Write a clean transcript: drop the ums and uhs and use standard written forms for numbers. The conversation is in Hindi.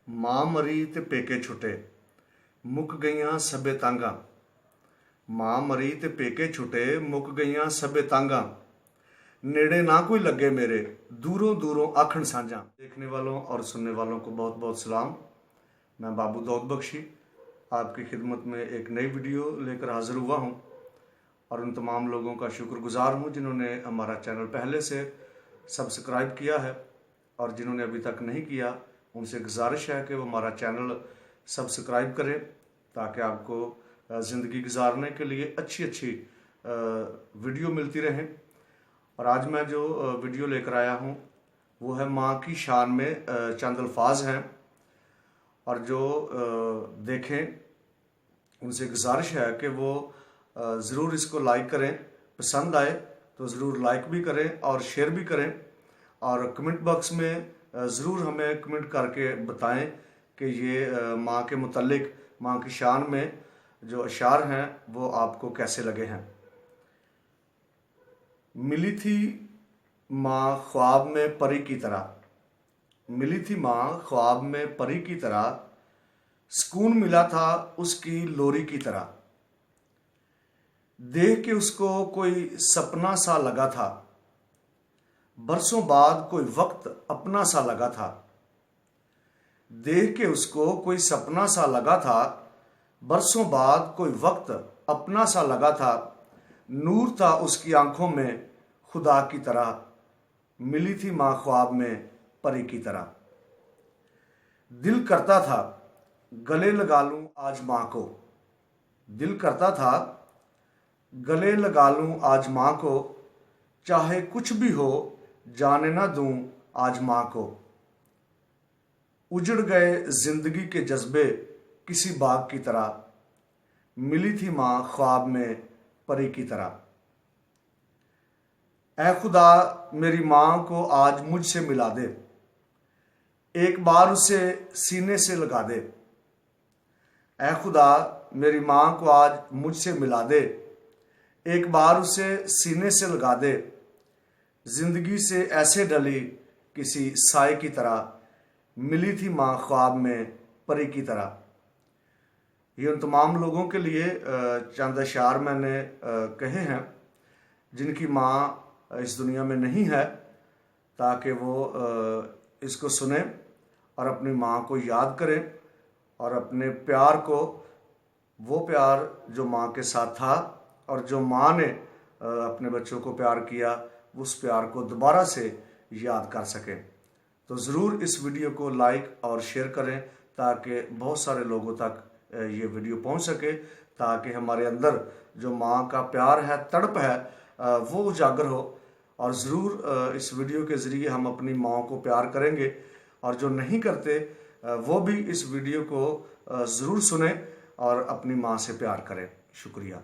मां मरी ते पेके छुटे, मुक गईयां सबे तांगा। मां मरी ते पेके छुटे, मुक गईयां सबे तांगा। नेड़े ना कोई लगे मेरे, दूरों दूरों आखण साझा। देखने वालों और सुनने वालों को बहुत बहुत सलाम। मैं बाबू दाऊद बख्शी आपकी खिदमत में एक नई वीडियो लेकर हाजिर हुआ हूं और उन तमाम लोगों का शुक्रगुजार हूं जिन्होंने हमारा चैनल पहले से सब्सक्राइब किया है और जिन्होंने अभी तक नहीं किया उनसे गुजारिश है कि वो हमारा चैनल सब्सक्राइब करें ताकि आपको ज़िंदगी गुजारने के लिए अच्छी अच्छी वीडियो मिलती रहें। और आज मैं जो वीडियो लेकर आया हूँ वो है माँ की शान में चंद अल्फाज हैं और जो देखें उनसे गुजारिश है कि वो ज़रूर इसको लाइक करें, पसंद आए तो ज़रूर लाइक भी करें और शेयर भी करें और कमेंट बॉक्स में ज़रूर हमें कमेंट करके बताएं कि ये माँ के मुतल्लिक, माँ की शान में जो अशार हैं वो आपको कैसे लगे हैं। मिली थी माँ ख्वाब में परी की तरह, मिली थी माँ ख्वाब में परी की तरह, सुकून मिला था उसकी लोरी की तरह। देख के उसको कोई सपना सा लगा था, बरसों बाद कोई वक्त अपना सा लगा था। देख के उसको कोई सपना सा लगा था, बरसों बाद कोई वक्त अपना सा लगा था। नूर था उसकी आंखों में खुदा की तरह, मिली थी माँ ख्वाब में परी की तरह। दिल करता था गले लगा लूं आज माँ को, दिल करता था गले लगा लूं आज माँ को। चाहे कुछ भी हो जाने ना दूं आज माँ को। उजड़ गए जिंदगी के जज्बे किसी बाग की तरह, मिली थी माँ ख्वाब में परी की तरह। ऐ खुदा मेरी माँ को आज मुझसे मिला दे, एक बार उसे सीने से लगा दे। ऐ खुदा मेरी माँ को आज मुझसे मिला दे, एक बार उसे सीने से लगा दे। जिंदगी से ऐसे डली किसी साए की तरह, मिली थी माँ ख्वाब में परी की तरह। ये उन तमाम लोगों के लिए चंद अशार मैंने कहे हैं जिनकी माँ इस दुनिया में नहीं है, ताकि वो इसको सुने और अपनी माँ को याद करें और अपने प्यार को, वो प्यार जो माँ के साथ था और जो माँ ने अपने बच्चों को प्यार किया, उस प्यार को दोबारा से याद कर सकें। तो ज़रूर इस वीडियो को लाइक और शेयर करें ताकि बहुत सारे लोगों तक ये वीडियो पहुंच सके, ताकि हमारे अंदर जो माँ का प्यार है, तड़प है, वो उजागर हो। और ज़रूर इस वीडियो के ज़रिए हम अपनी माँ को प्यार करेंगे और जो नहीं करते वो भी इस वीडियो को ज़रूर सुने और अपनी माँ से प्यार करें। शुक्रिया।